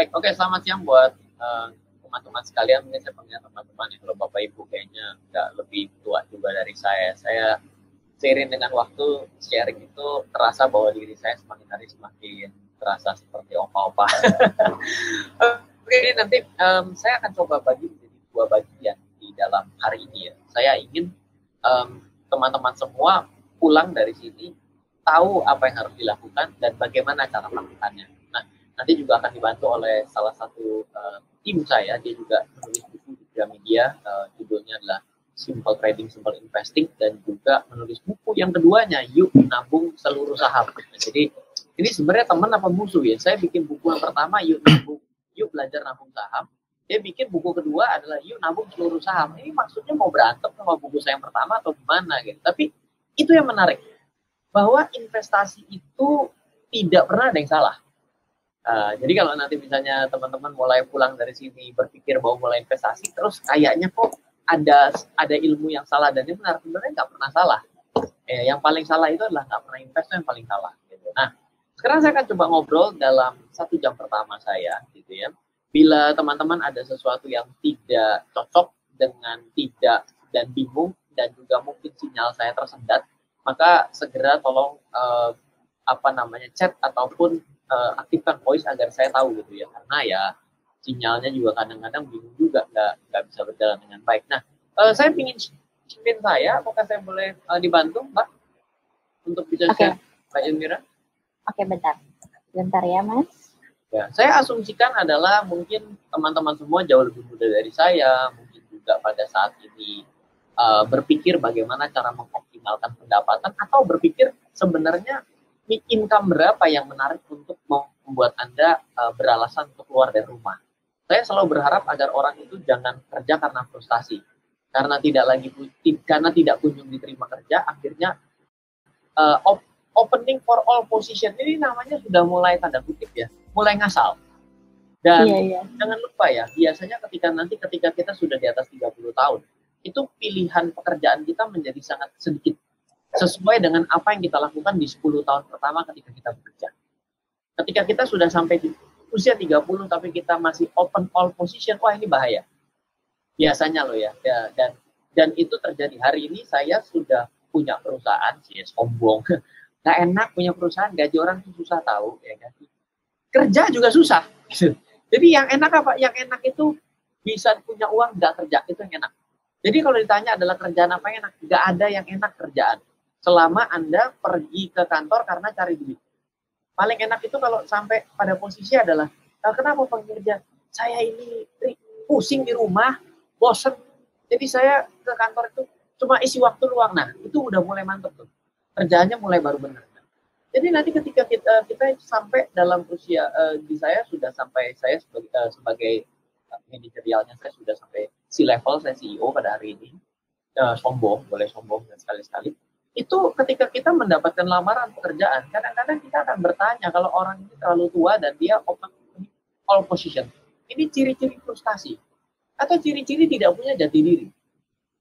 Baik, oke, selamat siang buat teman-teman sekalian. Mungkin saya panggil teman-teman ya, kalau Bapak Ibu kayaknya nggak lebih tua juga dari saya. Saya seiring dengan waktu sharing itu terasa bahwa diri saya semakin hari semakin terasa seperti opa-opa. Oke, ini nanti saya akan coba bagi menjadi dua bagian di dalam hari ini ya. Saya ingin teman-teman semua pulang dari sini tahu apa yang harus dilakukan dan bagaimana cara melakukannya. Nah, nanti juga akan dibantu oleh salah satu tim saya. Dia juga menulis buku di Gramedia, judulnya adalah Simple Trading, Simple Investing, dan juga menulis buku yang keduanya, Yuk Nabung Seluruh Saham. Nah, jadi ini sebenarnya teman apa musuh ya? Saya bikin buku yang pertama, Yuk Nabung, Yuk Belajar Nabung Saham. Dia bikin buku kedua adalah Yuk Nabung Seluruh Saham. Ini maksudnya mau berantem sama buku saya yang pertama atau gimana gitu? Tapi itu yang menarik, bahwa investasi itu tidak pernah ada yang salah. Jadi kalau nanti misalnya teman-teman mulai pulang dari sini berpikir bahwa mulai investasi, terus kayaknya kok ada ilmu yang salah dan yang benar, sebenarnya nggak pernah salah. Yang paling salah itu adalah nggak pernah invest, yang paling salah. Gitu. Nah, sekarang saya akan coba ngobrol dalam 1 jam pertama saya, gitu ya. Bila teman-teman ada sesuatu yang tidak cocok dengan tidak dan bingung dan juga mungkin sinyal saya tersendat, maka segera tolong chat ataupun aktifkan voice agar saya tahu gitu ya, karena ya sinyalnya juga kadang-kadang bingung juga, nggak bisa berjalan dengan baik. Nah, saya ingin share saya, apakah saya boleh dibantu Mbak untuk bisa share Mbak Elmira? Oke, bentar ya Mas. Ya, saya asumsikan adalah mungkin teman-teman semua jauh lebih muda dari saya, mungkin juga pada saat ini berpikir bagaimana cara mengoptimalkan pendapatan, atau berpikir sebenarnya income berapa yang menarik untuk membuat Anda beralasan untuk keluar dari rumah. Saya selalu berharap agar orang itu jangan kerja karena frustasi, karena tidak kunjung diterima kerja, akhirnya opening for all position ini namanya sudah mulai tanda kutip ya, mulai ngasal. Dan jangan lupa ya, biasanya ketika kita sudah di atas 30 tahun, itu pilihan pekerjaan kita menjadi sangat sedikit sesuai dengan apa yang kita lakukan di 10 tahun pertama ketika kita bekerja. Ketika kita sudah sampai di usia 30 tapi kita masih open all position, wah ini bahaya. Biasanya loh ya. Dan itu terjadi. Hari ini saya sudah punya perusahaan, sombong. Nggak enak punya perusahaan, gaji orang itu susah tahu. Ya kan? Kerja juga susah. Jadi yang enak apa? Yang enak itu bisa punya uang, nggak kerja. Itu yang enak. Jadi kalau ditanya adalah kerjaan apa yang enak? Nggak ada yang enak kerjaan. Selama Anda pergi ke kantor karena cari duit. Paling enak itu kalau sampai pada posisi adalah, kenapa pekerja? Saya ini pusing di rumah, bosen. Jadi saya ke kantor itu cuma isi waktu luang. Nah, itu udah mulai mantep tuh. Kerjaannya mulai baru benar. Jadi nanti ketika kita sampai dalam usia, di saya sudah sampai, saya sebagai manajerialnya saya sudah sampai C-level, saya CEO pada hari ini. Sombong, boleh sombong dan sekali-sekali. Itu ketika kita mendapatkan lamaran pekerjaan, kadang-kadang kita akan bertanya kalau orang ini terlalu tua dan dia open all position. Ini ciri-ciri frustasi atau ciri-ciri tidak punya jati diri.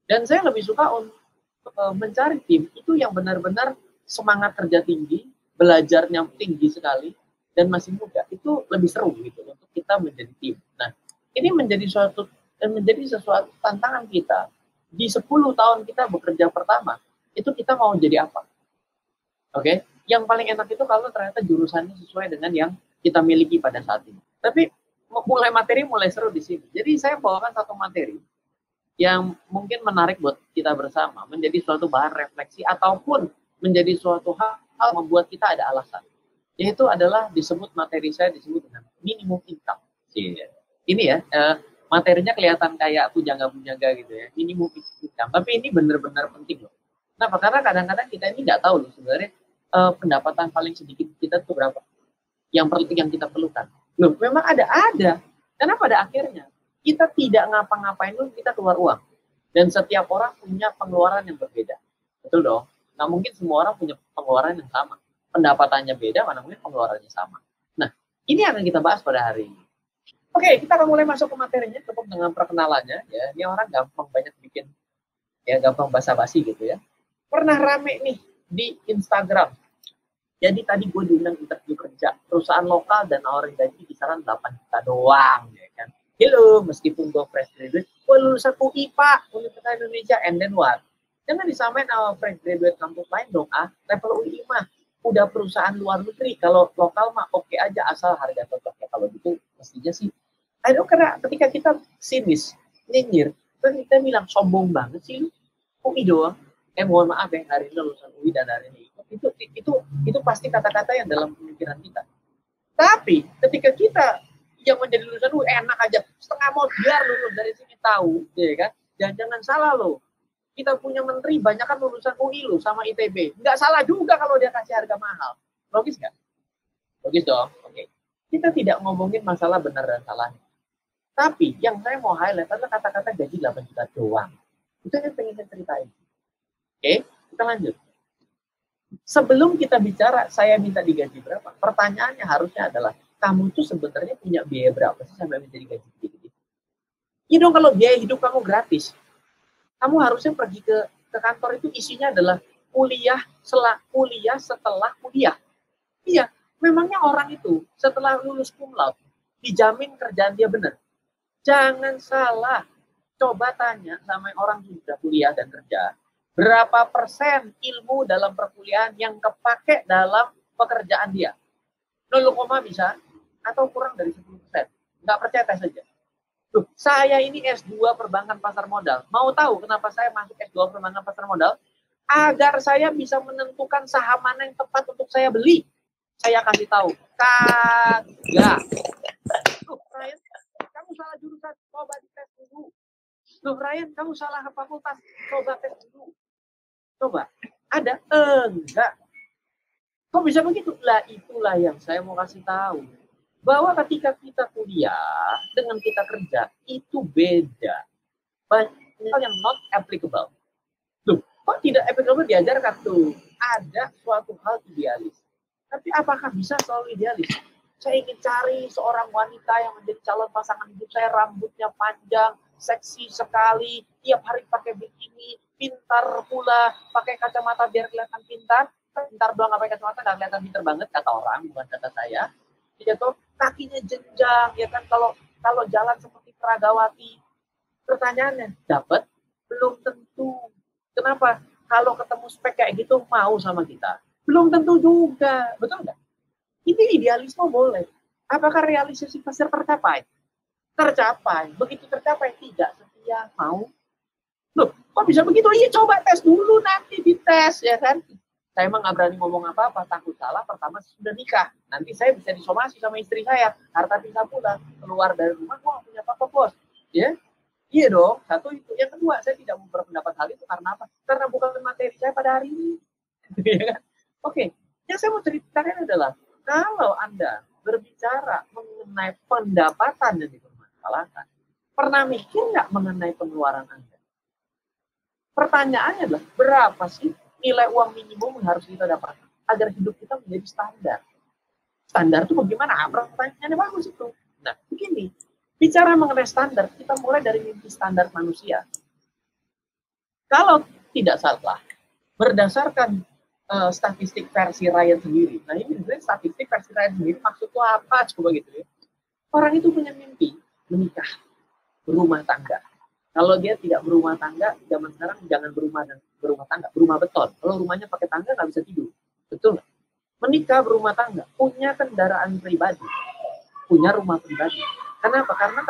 Dan saya lebih suka untuk mencari tim itu yang benar-benar semangat kerja tinggi, belajarnya tinggi sekali, dan masih muda. Itu lebih seru gitu untuk kita menjadi tim. Nah, ini menjadi sesuatu tantangan kita. Di 10 tahun kita bekerja pertama, itu kita mau jadi apa? Oke? Yang paling enak itu kalau ternyata jurusannya sesuai dengan yang kita miliki pada saat ini. Tapi materi mulai seru di sini. Jadi saya bawakan satu materi yang mungkin menarik buat kita bersama, menjadi suatu bahan refleksi ataupun menjadi suatu hal membuat kita ada alasan. Yaitu adalah materi saya disebut dengan minimum income. Ini ya, materinya kelihatan kayak aku jaga-jaga gitu ya, minimum income. Tapi ini benar-benar penting loh. Kenapa? Karena kadang-kadang kita ini nggak tahu loh sebenarnya pendapatan paling sedikit kita itu berapa. Yang kita perlukan. Loh, memang ada. Karena pada akhirnya kita tidak ngapa-ngapain dulu kita keluar uang. Dan setiap orang punya pengeluaran yang berbeda. Betul dong? Nah, mungkin semua orang punya pengeluaran yang sama. Pendapatannya beda, mana mungkin pengeluarannya sama. Nah, ini akan kita bahas pada hari ini. Oke, kita akan mulai masuk ke materinya, cukup dengan perkenalannya. Ya, ini orang gampang banyak bikin, ya gampang basa-basi gitu ya. Pernah rame nih di Instagram. Jadi tadi gue diundang interview kerja, perusahaan lokal dan nawarin gaji kisaran 8 juta doang, ya kan. Hello, meskipun gue fresh graduate, gue lulusan UI Pak, Universitas Indonesia, and then what? Jangan disamain sama fresh graduate kampus lain dong, level UI mah udah perusahaan luar negeri, kalau lokal mah oke aja asal harga cocok ya. Kalau gitu mestinya sih, karena ketika kita sinis, nyinyir, kan kita bilang sombong banget sih lu, UI doang. Mohon maaf ya, hari ini lulusan UI dan hari ini itu pasti kata-kata yang dalam pemikiran kita. Tapi ketika kita yang menjadi lulusan UI enak aja, setengah mau biar lulus dari sini tahu, ya kan? Jangan salah loh. Kita punya menteri banyak kan lulusan UI loh sama ITB. Nggak salah juga kalau dia kasih harga mahal. Logis nggak? Logis dong. Oke. Kita tidak ngomongin masalah benar dan salahnya. Tapi yang saya mau highlight adalah kata-kata gaji 8 juta doang. Itu yang pengen saya ceritain. Oke, kita lanjut. Sebelum kita bicara saya minta digaji berapa, pertanyaannya harusnya adalah kamu tuh sebenarnya punya biaya berapa sih sampai minta digaji gede-gede? Ya dong, kalau biaya hidup kamu gratis, kamu harusnya pergi ke kantor itu isinya adalah kuliah setelah kuliah. Iya, memangnya orang itu setelah lulus cum laude dijamin kerjaan dia benar? Jangan salah. Coba tanya sama orang yang sudah kuliah dan kerja. Berapa persen ilmu dalam perkuliahan yang kepake dalam pekerjaan dia? 0, bisa atau kurang dari 10%. Nggak percaya tes saja. Loh, saya ini S2 perbankan pasar modal. Mau tahu kenapa saya masuk S2 perbankan pasar modal? Agar saya bisa menentukan saham mana yang tepat untuk saya beli. Saya kasih tahu. Kagak. Loh, Ryan, kamu salah jurusan. Coba dites dulu. Loh, Ryan, kamu salah fakultas. Coba tes dulu. Coba, ada? Enggak. Kok bisa begitu? Lah, itulah yang saya mau kasih tahu. Bahwa ketika kita kuliah dengan kita kerja, itu beda. Banyak hal yang not applicable. Loh, kok tidak applicable diajarkan tuh? Ada suatu hal idealis. Tapi apakah bisa selalu idealis? Saya ingin cari seorang wanita yang menjadi calon pasangan hidup saya, rambutnya panjang, seksi sekali, tiap hari pakai bikini, pintar pula, pakai kacamata biar kelihatan pintar. Pintar doang nggak pakai kacamata, nggak kelihatan pintar banget, kata orang, bukan kata saya. Dia tuh kakinya jenjang, ya kan, kalau jalan seperti Peragawati. Pertanyaannya, dapat? Belum tentu. Kenapa? Kalau ketemu spek kayak gitu, mau sama kita? Belum tentu juga, betul nggak? Ini idealisme boleh. Apakah realisasi pasar tercapai? Tercapai. Begitu tercapai, tidak setia, mau. Loh, kok bisa begitu? Iya, coba tes dulu, nanti dites, ya kan? Saya emang nggak berani ngomong apa-apa, takut salah. Pertama, sudah nikah. Nanti saya bisa disomasi sama istri saya. Harta bisa pulang. Keluar dari rumah, gue nggak punya apa-apa, bos. Ya? Iya dong. Satu itu. Yang kedua, saya tidak mau berpendapat hal itu. Karena apa? Karena bukan materi saya pada hari ini. Ya kan? Oke. Yang saya mau ceritakan adalah, kalau Anda berbicara mengenai pendapatan yang dipermasalahkan, pernah mikir nggak mengenai pengeluaran Anda? Pertanyaannya adalah, berapa sih nilai uang minimum yang harus kita dapatkan agar hidup kita menjadi standar? Standar itu bagaimana? Pertanyaannya bagus itu. Nah, begini, bicara mengenai standar, kita mulai dari mimpi standar manusia. Kalau tidak salah, berdasarkan statistik versi Ryan sendiri. Nah, ini sebenarnya statistik versi Ryan sendiri maksudnya apa? Coba gitu ya. Orang itu punya mimpi menikah, berumah tangga. Kalau dia tidak berumah tangga, zaman sekarang jangan berumah tangga, berumah beton. Kalau rumahnya pakai tangga nggak bisa tidur, betul nggak? Menikah, berumah tangga, punya kendaraan pribadi, punya rumah pribadi. Kenapa? Karena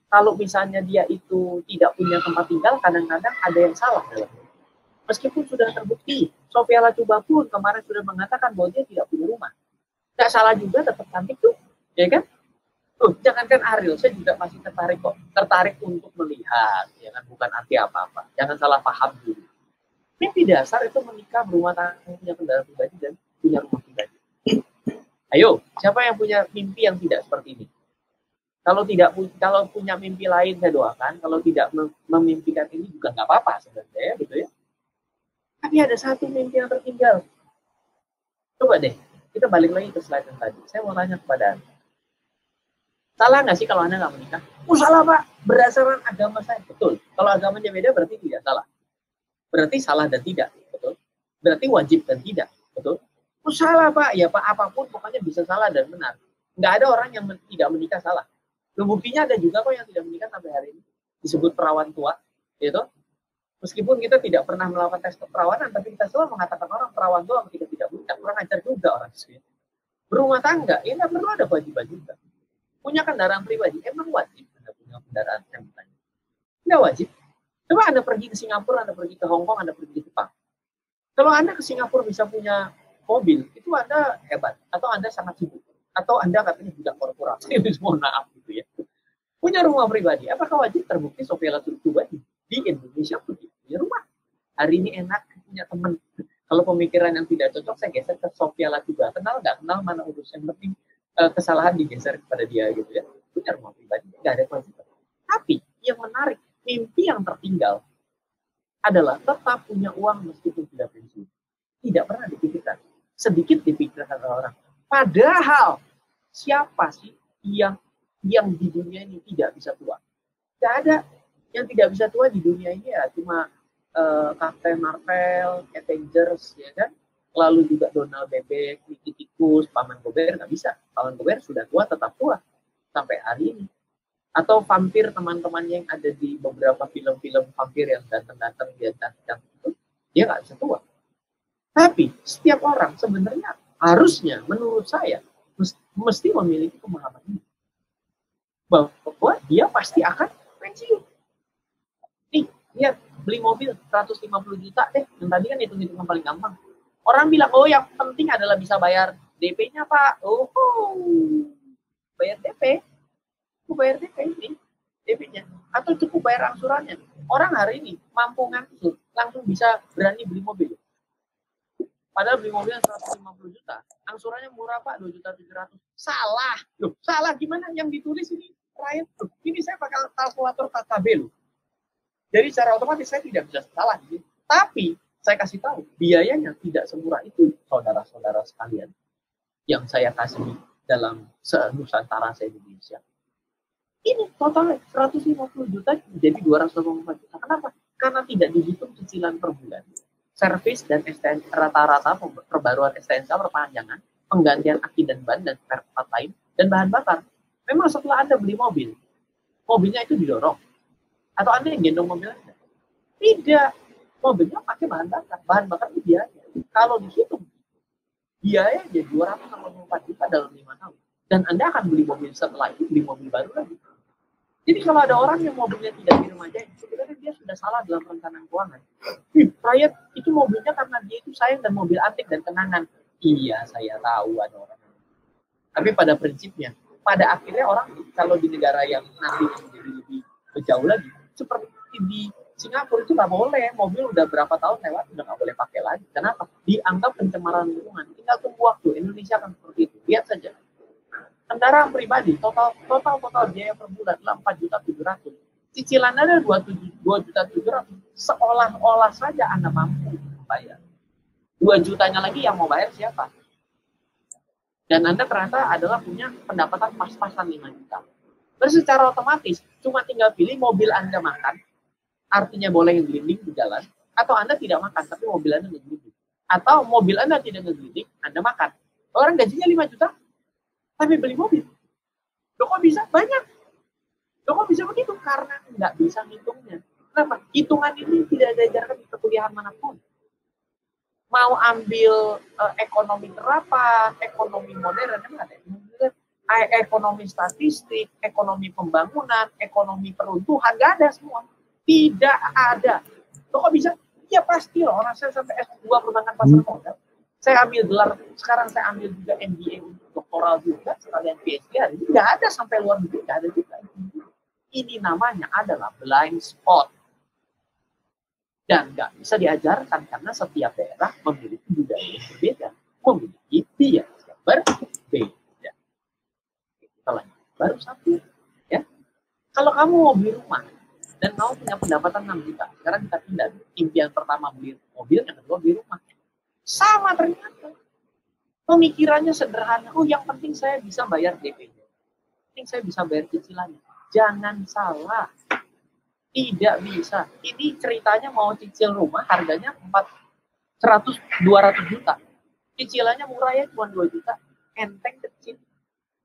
kalau misalnya dia itu tidak punya tempat tinggal, kadang-kadang ada yang salah dalam. Meskipun sudah terbukti, Sophia Latjuba pun kemarin sudah mengatakan bahwa dia tidak punya rumah. Nggak salah juga, tetap cantik tuh, ya kan? Jangankan Ariel, saya juga masih tertarik kok. Tertarik untuk melihat, ya kan, bukan arti apa-apa. Jangan salah paham dulu. Mimpi dasar itu menikah, berumah tangga, punya kendaraan pribadi, dan punya rumah pribadi. Ayo, siapa yang punya mimpi yang tidak seperti ini? Kalau punya mimpi lain, saya doakan. Kalau tidak memimpikan ini juga nggak apa-apa sebenarnya, gitu ya. Tapi ada satu mimpi yang tertinggal. Coba deh, kita balik lagi ke slide yang tadi. Saya mau tanya kepada Anda. Salah nggak sih kalau Anda nggak menikah? Salah Pak, berdasarkan agama saya. Betul. Kalau agamanya beda berarti tidak salah. Berarti salah dan tidak. Betul. Berarti wajib dan tidak. Betul. salah Pak, ya Pak apapun pokoknya bisa salah dan benar. Nggak ada orang yang tidak menikah salah. Buktinya ada juga kok yang tidak menikah sampai hari ini. Disebut perawan tua, gitu. Meskipun kita tidak pernah melakukan tes keperawanan, tapi kita selalu mengatakan orang perawan tua ketika tidak menikah. Kurang ajar juga orang sih. Berumah tangga, ya nggak perlu ada kewajiban juga. Punya kendaraan pribadi, emang wajib Anda punya kendaraan yang bertanya? Nggak wajib. Coba Anda pergi ke Singapura, Anda pergi ke Hong Kong, Anda pergi ke Jepang. Kalau Anda ke Singapura bisa punya mobil, itu Anda hebat. Atau Anda sangat sibuk. Atau Anda katanya budak korporasi, mohon maaf gitu ya. Punya rumah pribadi, apakah wajib? Terbukti Sophia Latjuba di Indonesia punya rumah. Hari ini enak punya teman. Kalau pemikiran yang tidak cocok, saya geser ke Sophia Latjuba. Kenal nggak? Kenal mana urusan penting kesalahan digeser kepada dia gitu ya. Punya rumah pribadi, nggak ada kewajiban. Tapi yang menarik, mimpi yang tertinggal adalah tetap punya uang meskipun tidak pensiun. Tidak pernah dipikirkan. Sedikit dipikirkan oleh orang. Padahal siapa sih yang di dunia ini tidak bisa tua? Tidak ada yang tidak bisa tua di dunia ini ya cuma Captain Marvel, Avengers, ya kan? Lalu juga Donald Bebek, Mickey Tikus, Paman Gober nggak bisa. Paman Gober sudah tua tetap tua sampai hari ini. Atau vampir teman-temannya yang ada di beberapa film-film vampir yang datang-datang dia cantik itu, dia nggak bisa tua. Tapi setiap orang sebenarnya harusnya menurut saya mesti memiliki pemahaman ini bahwa dia pasti akan pensiun. Nih, lihat beli mobil 150 juta deh, yang tadi kan hitung-hitung yang paling gampang. Orang bilang, oh yang penting adalah bisa bayar DP-nya Pak. Oh, bayar DP. Bayar DP ini, DP-nya. Atau cukup bayar angsurannya. Orang hari ini mampu ngangsur, langsung bisa berani beli mobil. Padahal beli mobil 150 juta. Angsurannya murah Pak, 2.700.000. Salah. Loh, salah gimana? Yang ditulis ini rakyat. Ini saya pakai kalkulator KKB loh. Jadi secara otomatis saya tidak bisa salah. Tapi saya kasih tahu, biayanya tidak semurah itu, saudara-saudara sekalian. Yang saya kasih dalam Nusantara se-Indonesia. Ini total 150 juta jadi 224 juta. Kenapa? Karena tidak dihitung cicilan per bulan. Servis dan STNK rata-rata perbaruan STNK perpanjangan, penggantian aki dan ban dan spare part lain, dan bahan bakar. Memang setelah Anda beli mobil, mobilnya itu didorong. Atau Anda yang gendong mobil Anda. Tidak. Mobilnya pakai bahan bakar. Bahan bakar itu biaya. Kalau dihitung, biaya jadi 284 juta dalam 5 tahun. Dan Anda akan beli mobil setelah itu, beli mobil baru lagi. Jadi kalau ada orang yang mobilnya tidak diremajain, sebenarnya dia sudah salah dalam perencanaan keuangan. Rakyat itu mobilnya karena dia itu sayang dan mobil antik dan kenangan. Iya, saya tahu ada orang. Tapi pada prinsipnya, pada akhirnya orang kalau di negara yang nanti menjadi lebih jauh lagi, seperti di Singapura itu nggak boleh, mobil udah berapa tahun lewat udah nggak boleh pakai lagi. Kenapa? Dianggap pencemaran lingkungan. Tinggal tunggu waktu. Indonesia akan seperti itu. Lihat saja. Kendaraan pribadi total biaya per bulan 4.700.000. Cicilan ada 2.700.000. Seolah-olah saja Anda mampu bayar. 2 jutanya lagi yang mau bayar siapa? Dan Anda ternyata adalah punya pendapatan pas-pasan 5 juta. Terus secara otomatis cuma tinggal pilih mobil Anda makan, artinya boleh ngeglinding di jalan, atau Anda tidak makan tapi mobil Anda ngeglinding. Atau mobil Anda tidak ngeglinding, Anda makan. Orang gajinya 5 juta, tapi beli mobil. Loh kok bisa? Banyak. Loh kok bisa begitu? Karena nggak bisa ngitungnya. Kenapa? Hitungan ini tidak diajarkan di perkuliahan manapun. Mau ambil ekonomi terapan, ekonomi modern, ekonomi statistik, ekonomi pembangunan, ekonomi peruntuhan, nggak ada semua. Tidak ada. Loh kok bisa? Ya pasti loh. Orang saya sampai S2 perbankan pasar modal. Saya ambil gelar, sekarang saya ambil juga MBA untuk doktoral juga, sekalian PhD, hari ini nggak ada sampai luar negeri, nggak ada juga. Ini namanya adalah blind spot. Dan nggak bisa diajarkan karena setiap daerah memiliki budaya yang berbeda, memiliki biaya yang berbeda. Kita lanjut. Baru satu, ya. Kalau kamu mau beli rumah dan kamu punya pendapatan 6 juta, sekarang kita pindah. Impian pertama beli mobil, yang kedua beli rumah. Sama ternyata. Pemikirannya sederhana. Oh, yang penting saya bisa bayar DP-nya. Penting saya bisa bayar cicilannya. Jangan salah. Tidak bisa. Ini ceritanya mau cicil rumah harganya 200 juta. Cicilannya murah ya, cuma 2 juta. Enteng, kecil.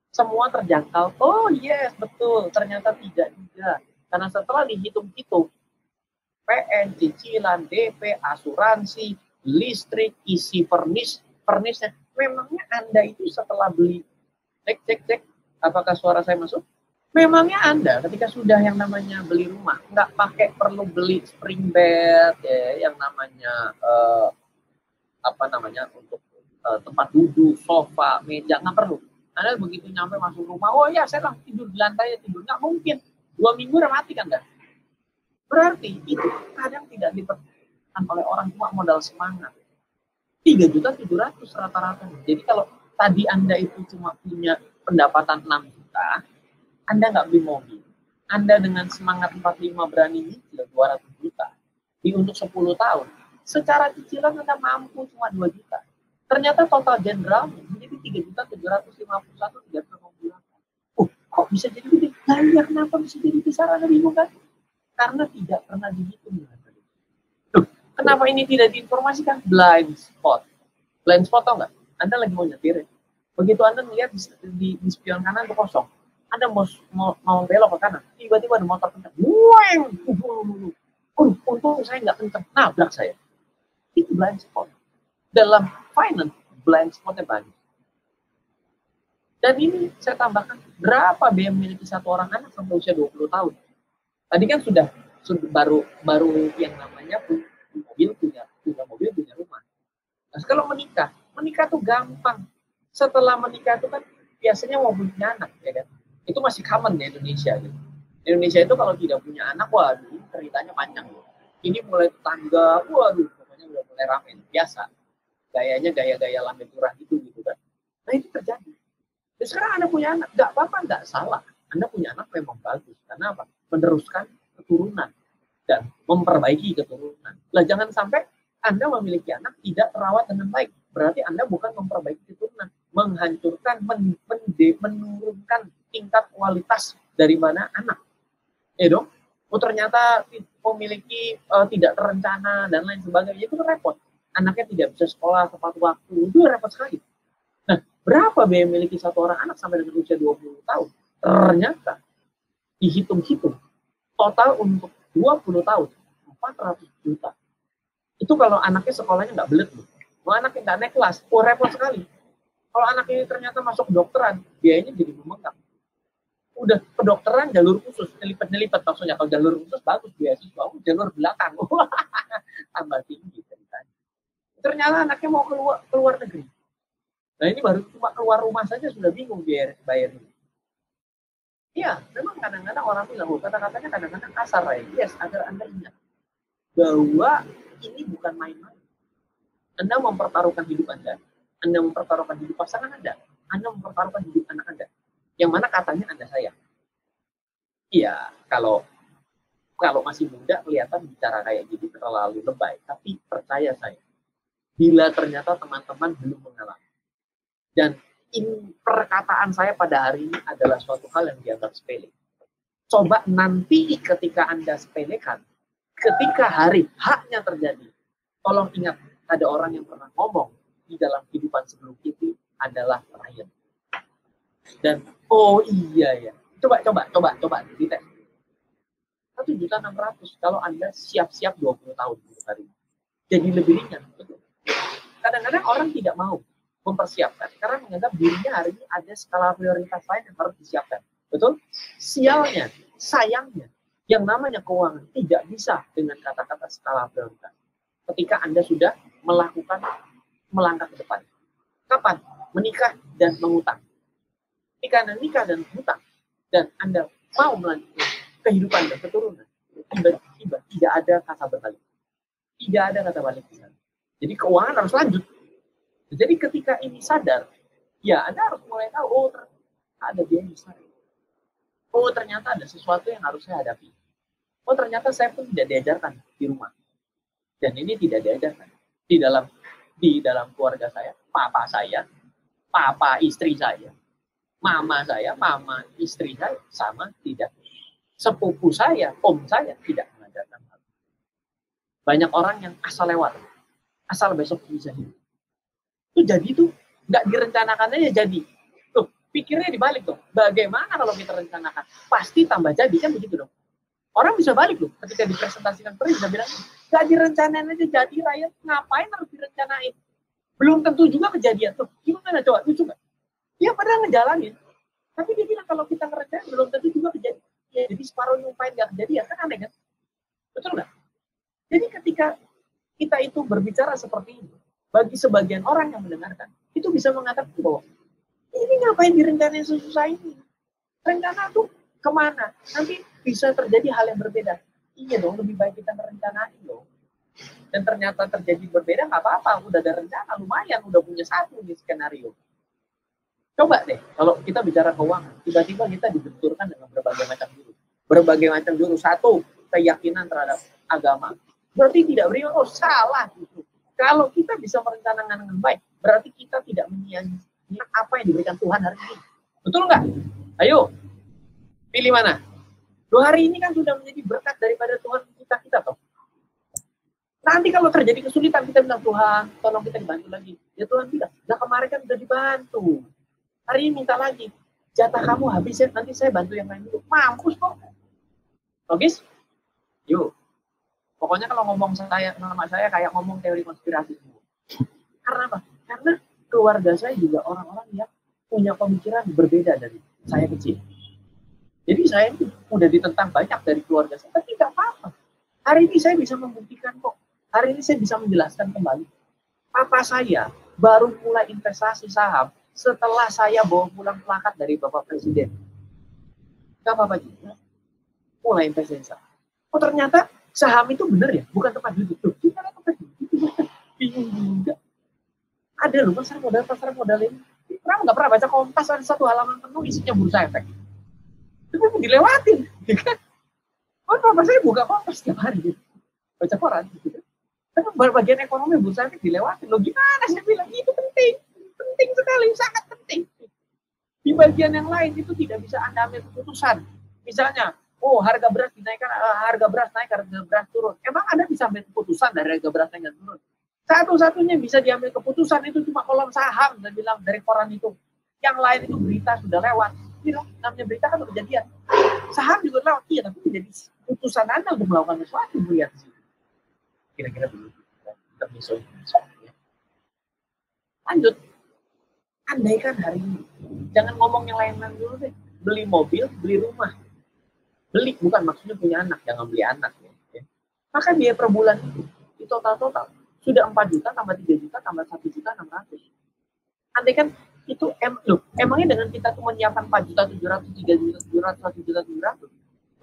Semua terjangkau. Oh yes, betul. Ternyata tidak juga. Karena setelah dihitung-hitung, PN, cicilan, DP, asuransi, listrik, isi furnisnya. Memangnya Anda itu setelah beli, cek, apakah suara saya masuk? Memangnya Anda ketika sudah yang namanya beli rumah, nggak pakai perlu beli spring bed, ya, yang namanya untuk tempat duduk, sofa, meja, nggak perlu. Anda begitu nyampe masuk rumah, oh ya saya langsung tidur di lantai, tidur. Nggak mungkin. 2 minggu udah mati kan Anda. Berarti itu kadang tidak diperlukan oleh orang tua modal semangat. 3.700.000 rata-rata. Jadi kalau tadi Anda itu cuma punya pendapatan 6 juta, Anda nggak beli mobil. Anda dengan semangat 45 berani nyicil 200 juta. Di untuk 10 tahun. Secara cicilan Anda mampu cuma 2 juta. Ternyata total general menjadi 3.751.358. Kok bisa jadi gede? Nah, ya kenapa bisa jadi besar? Anda bingung kan? Karena tidak pernah dihitung. Kenapa ini tidak diinformasikan? Blind spot. Blind spot tau nggak? Anda lagi mau nyetir, begitu Anda melihat di spion kanan itu kosong, Anda mau belok ke kanan, tiba-tiba ada motor kencang, untung saya nggak kencang, nabrak saya. Itu blind spot. Dalam finance, blind spotnya banyak. Dan ini saya tambahkan, berapa biaya memiliki satu orang anak sampai usia 20 tahun? Tadi kan sudah baru yang namanya punya mobil, punya rumah. Nah, kalau menikah tuh gampang. Setelah menikah itu kan biasanya mau punya anak, ya kan? Itu masih common di Indonesia. Gitu. Di Indonesia itu kalau tidak punya anak, waduh, ceritanya panjang. Gitu. Ini mulai tetangga, waduh, pokoknya udah mulai ramai. Biasa. Gayanya gaya-gaya lambe turah gitu kan. Nah itu terjadi. Dan sekarang Anda punya anak, nggak apa-apa, nggak salah. Anda punya anak memang bagus. Karena apa? Meneruskan keturunan dan memperbaiki keturunan. Lah jangan sampai Anda memiliki anak tidak terawat dengan baik. Berarti Anda bukan memperbaiki keturunan, menghancurkan, menurunkan tingkat kualitas dari mana anak. Ya dong? Oh ternyata memiliki tidak terencana dan lain sebagainya, itu repot. Anaknya tidak bisa sekolah tepat waktu, itu repot sekali. Nah, berapa biaya memiliki satu orang anak sampai dengan usia 20 tahun? Ternyata dihitung-hitung total untuk 20 tahun 400 juta. Itu kalau anaknya sekolahnya nggak belet. Kalau anaknya nggak naik kelas, repot sekali. Kalau anak ini ternyata masuk kedokteran, biayanya jadi membengkak. Udah kedokteran jalur khusus, nelipet maksudnya. Kalau jalur khusus bagus beasiswa, jalur belakang. Tambah tinggi ceritanya. Ternyata anaknya mau keluar negeri. Nah ini baru cuma keluar rumah saja sudah bingung bayarnya. Iya, memang kadang-kadang orang bilang, kata-katanya kadang-kadang kasar ya. Yes, agar Anda ingat bahwa ini bukan main-main. Anda mempertaruhkan hidup Anda mempertaruhkan hidup pasangan Anda mempertaruhkan hidup anak Anda. Yang mana katanya Anda sayang. Iya, kalau masih muda kelihatan bicara kayak gitu terlalu lebay. Tapi percaya saya, bila ternyata teman-teman belum mengalami. Dan perkataan saya pada hari ini adalah suatu hal yang dianggap sepele. Coba nanti ketika Anda sepelekan, ketika hari haknya terjadi, tolong ingat, ada orang yang pernah ngomong di dalam kehidupan sebelum itu adalah terakhir. Dan oh iya ya, coba dites. 1.600.000 kalau Anda siap-siap 20 tahun hari ini. Jadi lebih ringan, betul. Kadang-kadang orang tidak mau mempersiapkan karena menganggap dirinya hari ini ada skala prioritas lain yang harus disiapkan. Betul? Sialnya, sayangnya, yang namanya keuangan tidak bisa dengan kata-kata skala prioritas. Ketika Anda sudah melangkah ke depan. Kapan? Menikah dan mengutang. Ketika Anda nikah dan mengutang, dan Anda mau melanjutkan kehidupan dan keturunan, tiba-tiba tidak ada kata berbalik. Tidak ada kata balik. Jadi keuangan harus lanjut. Jadi ketika ini sadar, ya Anda harus mulai tahu, oh ternyata ada biaya besar. Oh ternyata ada sesuatu yang harus saya hadapi. Oh ternyata saya pun tidak diajarkan di rumah. Dan ini tidak diajarkan di dalam keluarga saya, papa istri saya, mama istri saya, sama tidak. Sepupu saya, om saya tidak mengajarkan hal. Banyak orang yang asal lewat, asal besok bisa hidup. Itu jadi tuh nggak direncanakan aja jadi. Tuh pikirnya dibalik tuh. Bagaimana kalau kita rencanakan? Pasti tambah jadi kan begitu dong. Orang bisa balik loh ketika dipresentasikan Peri bisa bilang nggak direncanain aja jadi rakyat ngapain harus direncanain? Belum tentu juga kejadian tuh. Gimana coba lucu nggak? Dia padahal ngejalanin. Tapi dia bilang kalau kita ngerencanain belum tentu juga kejadian. Ya, jadi separuh nyumpain nggak kejadian kan aneh kan? Betul nggak? Jadi ketika kita itu berbicara seperti ini, bagi sebagian orang yang mendengarkan, itu bisa mengatakan bahwa ini ngapain direncanain susah ini? Rencana tuh kemana? Nanti bisa terjadi hal yang berbeda. Iya dong, lebih baik kita merencanain dong. Dan ternyata terjadi berbeda, nggak apa-apa. Udah ada rencana, lumayan. Udah punya satu nih skenario. Coba deh, kalau kita bicara keuangan, tiba-tiba kita dibenturkan dengan berbagai macam jurus. Berbagai macam jurus. Satu, keyakinan terhadap agama. Berarti tidak beriman, oh salah. Gitu. Kalau kita bisa merencanakan dengan baik, berarti kita tidak menyia-nyiakan apa yang diberikan Tuhan hari ini. Betul nggak? Ayo, pilih mana? Loh, hari ini kan sudah menjadi berkat daripada Tuhan kita toh. Nanti kalau terjadi kesulitan kita bilang Tuhan, tolong kita dibantu lagi. Ya Tuhan tidak. Nah kemarin kan sudah dibantu. Hari ini minta lagi. Jatah kamu habis ya, nanti saya bantu yang lain dulu. Mampus kok. Logis? Yuk. Pokoknya kalau ngomong sama saya kayak ngomong teori konspirasi. Karena apa? Karena keluarga saya juga orang-orang yang punya pemikiran berbeda dari saya kecil. Jadi saya udah ditentang banyak dari keluarga saya, tapi tidak apa-apa. Hari ini saya bisa membuktikan kok. Hari ini saya bisa menjelaskan kembali. Papa saya baru mulai investasi saham setelah saya bawa pulang plakat dari Bapak Presiden. Gak apa-apa juga. Mulai investasi saham. Oh ternyata saham itu benar ya, bukan tempat duduk. Tuh, gimana tempat duduk? Bingung juga. Ada loh pasar modal ini. Kamu nggak pernah baca Kompas, ada satu halaman penuh isinya bursa efek. Itu dilewatin, kan? Oh, papa saya buka Kompas setiap hari, gitu. Baca koran, gitu. Tapi bagian ekonomi bursa efek dilewatin. Loh gimana? Saya bilang itu penting sekali, sangat penting. Di bagian yang lain itu tidak bisa Anda ambil keputusan. Misalnya, oh harga beras dinaikkan, harga beras naik, harga beras turun. Emang Anda bisa ambil keputusan dari harga beras naik dan turun? Satu-satunya bisa diambil keputusan itu cuma kolom saham, saya bilang dari koran itu. Yang lain itu berita sudah lewat. Ini namanya berita kan kejadian. Saham juga lewat, iya, tapi menjadi keputusan Anda untuk melakukan sesuatu melihat di situ. Kira-kira begitu. Ya. Lanjut. Andaikan hari ini, jangan ngomong yang lain-lain dulu deh. Beli mobil, beli rumah. Beli, bukan maksudnya punya anak, jangan beli anak. Ya. Maka biaya per bulan itu total sudah 4 juta, tambah 3 juta, tambah 1 juta 600. Andai kan itu, emangnya dengan kita tuh menyiapkan 4 juta 700, 3 juta 700, 1 juta 700,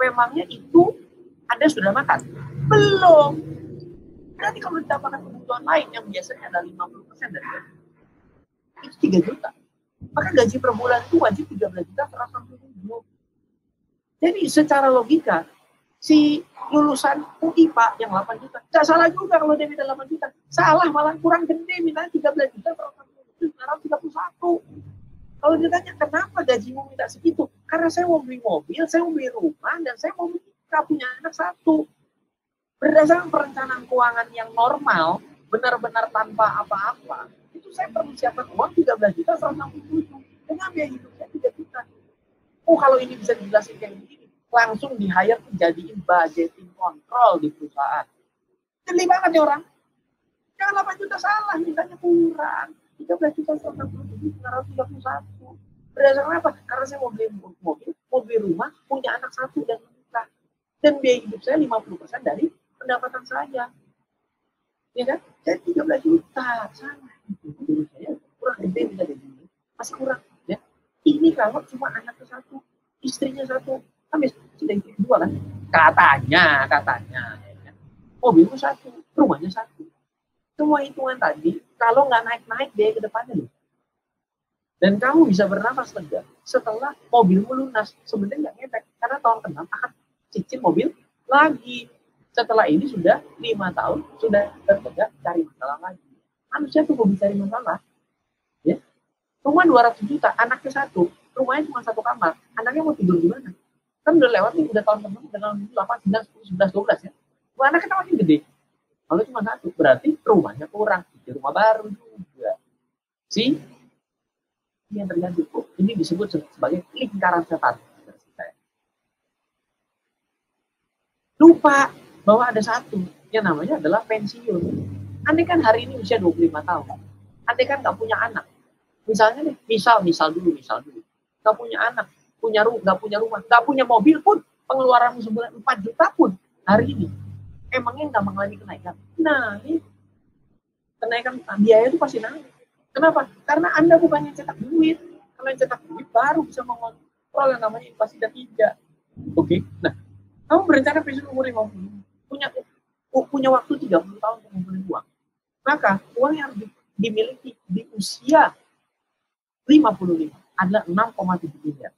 memangnya itu Anda sudah makan? Belum. Berarti kalau ditambahkan kebutuhan lain yang biasanya ada 50% dari itu 3 juta. Maka gaji per bulan itu wajib 13 juta 167. Jadi secara logika, si lulusan UI Pak yang 8 juta, nggak salah juga kalau dia minta 8 juta. Salah, malah kurang gede, minta 13 juta 131. Kalau ditanya kenapa gajimu minta segitu? Karena saya mau beli mobil, saya mau beli rumah, dan saya mau punya anak satu. Berdasarkan perencanaan keuangan yang normal, benar-benar tanpa apa-apa, itu saya perlu siapkan uang 13 juta 167. Dengan biaya hidup saya 3 juta. Oh, kalau ini bisa dijelasin kayak begini, langsung di-hire jadiin budgeting control di perusahaan. Jadi banget ya orang. Jangan 8 juta salah, mintanya kurang. 13 juta 137, 931. Berdasarkan apa? Karena saya mau beli mobil, mau beli rumah, punya anak satu dan menikah. Dan biaya hidup saya 50% dari pendapatan saya. Ya kan? Saya 13 juta. Salah. Jadi saya kurang gede bisa jadi. Masih kurang. Ya. Ini kalau cuma anaknya satu, istrinya satu, kan sudah istri dua kan? Katanya. Ya. Mobilnya satu, rumahnya satu. Semua hitungan tadi, kalau nggak naik-naik biaya ke depannya loh. Dan kamu bisa bernafas lega setelah mobilmu lunas. Sebenarnya nggak ngefek, karena tahun ke-6 akan cicil mobil lagi. Setelah ini sudah 5 tahun, sudah tertegak cari masalah lagi. Manusia tuh hobi cari masalah. Ya. Rumah 200 juta, anaknya satu, rumahnya cuma satu kamar, anaknya mau tidur di mana? Kan udah lewat nih, udah tahun ke-6, udah tahun 8, 9, 10, 11, 12 ya. Anaknya kan makin gede. Kalau cuma satu, berarti rumahnya kurang. Di rumah baru juga. Si yang tergantung. Ini disebut sebagai lingkaran setan. Lupa bahwa ada satu yang namanya adalah pensiun. Andai kan hari ini usia 25 tahun, andai kan nggak punya anak, misalnya nih, misal dulu, nggak punya anak, nggak punya rumah, nggak punya mobil pun, pengeluaranmu sebulan 4 juta pun hari ini, emangnya nggak mengalami kenaikan? Nah, ini kenaikan biaya itu pasti naik. Kenapa? Karena Anda bukan yang cetak duit. Kalau yang cetak duit baru bisa mengontrol yang namanya inflasi dan tidak. Oke, nah, kamu berencana pensiun umur 50, punya waktu 30 tahun untuk mengumpulkan uang. Maka uang yang harus dimiliki di usia 55 adalah 6,7 miliar.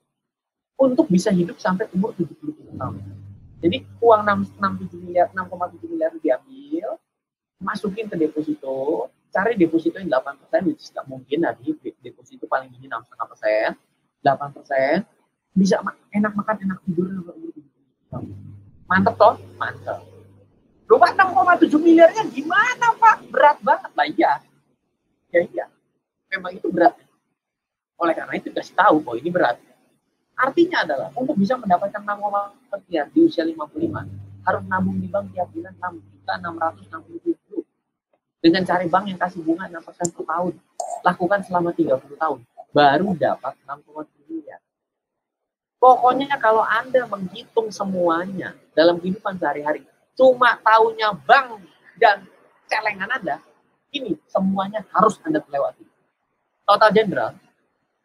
Untuk bisa hidup sampai umur 70 tahun. Jadi uang 6,7 miliar diambil, masukin ke deposito, cari deposito yang 8%, which is tidak mungkin, nanti deposito paling tinggi 6,5%, 8%, bisa enak makan, enak tidur, mantep toh? Mantep. Lupa 6,7 miliarnya gimana Pak? Berat banget lah, iya. Ya iya, memang itu berat. Oleh karena itu dikasih tahu bahwa ini berat. Artinya adalah untuk bisa mendapatkan 6,4 miliar di usia 55, harus nabung di bank tiap bulan 6.667.000. Dengan cari bank yang kasih bunga 6% per tahun. Lakukan selama 30 tahun. Baru dapat 6,7 miliar. Pokoknya kalau Anda menghitung semuanya dalam kehidupan sehari-hari, cuma taunya bank dan celengan Anda, ini semuanya harus Anda lewati. Total general,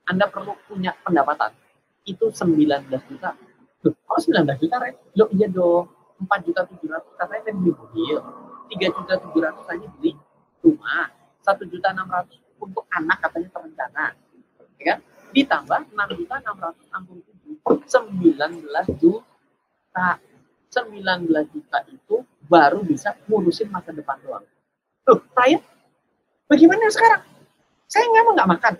Anda perlu punya pendapatan, itu 19 juta. Loh, kok 19 juta, Ren? Loh, iya dong. 4.700.000 katanya kan beli mobil. 3.700.000 hanya beli rumah. 1.600.000 untuk anak katanya terencana. Ya kan? Ditambah 6.667.000. 19 juta. 19 juta itu baru bisa ngurusin masa depan doang. Loh, Ryan, bagaimana sekarang? Saya nggak makan.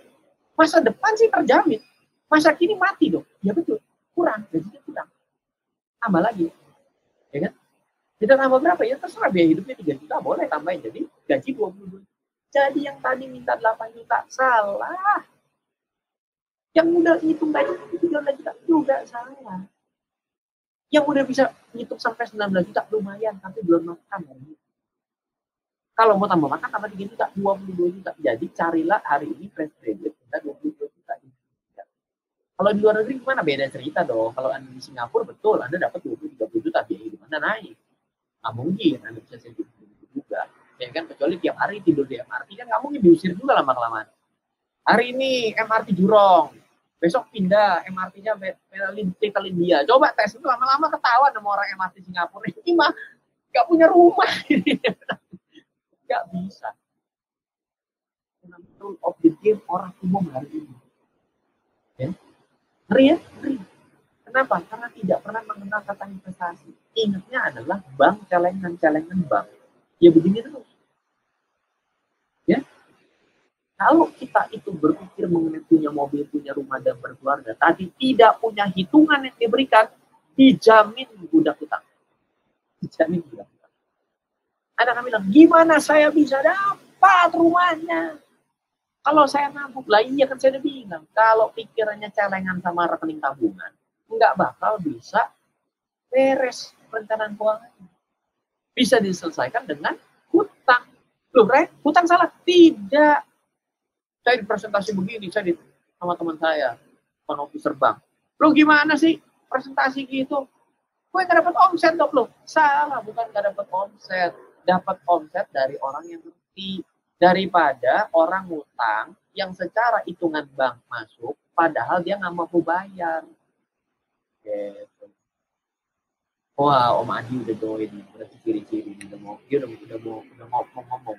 Masa depan sih terjamin. Masa kini mati dong. Ya betul. Kurang. Gajinya kurang. Tambah lagi. Ya kan? Kita tambah berapa? Ya terserah, biaya hidupnya 3 juta. Boleh tambahin. Jadi gaji 22. Jadi yang tadi minta 8 juta. Salah. Yang udah hitung gaji 13 juta juga salah. Yang udah bisa ngitung sampai 19 juta lumayan. Tapi belum makan. Kalau mau tambah makan tambah 3 juta. 22 juta. Jadi carilah hari ini fresh graduate. Kita 22 juta. Kalau di luar negeri gimana? Beda cerita dong. Kalau Anda di Singapura, betul. Anda dapat 20-30 juta. Biaya hidup Anda naik. Nggak mungkin Anda bisa hidup juga. Ya kan? Kecuali tiap hari tidur di MRT. Kan nggak mungkin diusir juga lama-kelamaan. Hari ini MRT Jurong. Besok pindah MRT-nya Little India. Coba tes itu lama-lama ketahuan sama orang MRT Singapura. Ini mah nggak punya rumah. Nggak bisa. Rule of the game orang umum hari ini. Ya? Ngeri ya? Ngeri. Kenapa? Karena tidak pernah mengenal kata investasi. Ingatnya adalah bank, celengan bank. Ya begini terus. Ya. Kalau kita itu berpikir mengenai punya mobil, punya rumah, dan berkeluarga, tadi tidak punya hitungan yang diberikan, dijamin budak hutang. Dijamin budak hutang. Ada kami bilang, gimana saya bisa dapat rumahnya? Kalau saya nabung, lah iya kan saya udah bilang, kalau pikirannya celengan sama rekening tabungan, nggak bakal bisa beres perencanaan keuangan. Bisa diselesaikan dengan hutang. Loh, Ren, hutang salah? Tidak. Saya di presentasi begini, saya sama teman saya, teman officer bank. Loh gimana sih presentasi gitu? Gue nggak dapat omset dong, loh. Salah, bukan nggak dapat omset. Dapat omset dari orang yang ngerti. Daripada orang ngutang yang secara hitungan bank masuk, padahal dia nggak mampu bayar. Gitu. Wah, Om Adi udah join, berarti ciri-ciri dia udah mau ngomong.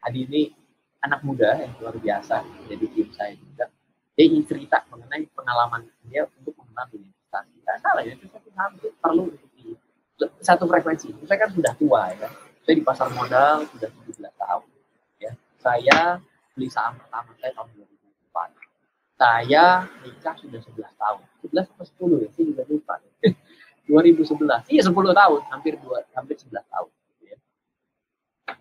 Adi ini anak muda yang luar biasa, jadi tim saya juga. Dia ingin cerita mengenai pengalaman dia untuk mengenal investasi. Tidak salah ya, itu perlu di satu frekuensi. Saya kan sudah tua ya, saya di pasar modal sudah 17 tahun. Ya, saya beli saham pertama saya tahun 2004. Saya nikah sudah 11 tahun. 11 atau 10 ya, saya juga lupa. 2011. Iya 10 tahun, hampir 11 tahun. Ya.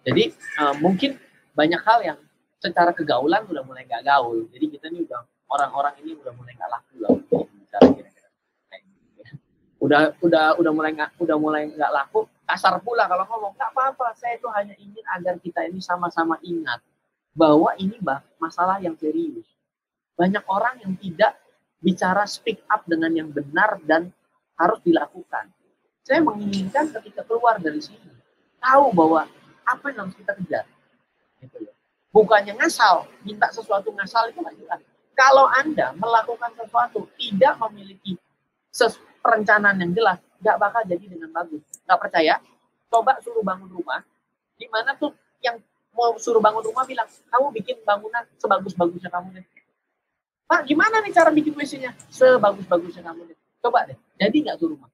Jadi mungkin banyak hal yang secara kegaulan udah mulai nggak gaul. Jadi kita ini udah orang-orang ini udah mulai nggak laku lah bicara kira-kira. Udah mulai nggak laku, kasar pula kalau ngomong. Nggak apa-apa, saya itu hanya ingin agar kita ini sama-sama ingat bahwa ini masalah yang serius. Banyak orang yang tidak bicara speak up dengan yang benar dan harus dilakukan. Saya menginginkan ketika keluar dari sini tahu bahwa apa yang harus kita kejar. Gitu loh. Bukannya ngasal, minta sesuatu ngasal itu nggak jelas. Kalau Anda melakukan sesuatu tidak memiliki perencanaan yang jelas, nggak bakal jadi dengan bagus. Nggak percaya? Coba suruh bangun rumah, di mana tuh yang mau suruh bangun rumah bilang, kamu bikin bangunan sebagus-bagusnya kamu deh. Pak, gimana nih cara bikin WC-nya? Sebagus-bagusnya kamu deh. Coba deh, jadi nggak tuh rumah?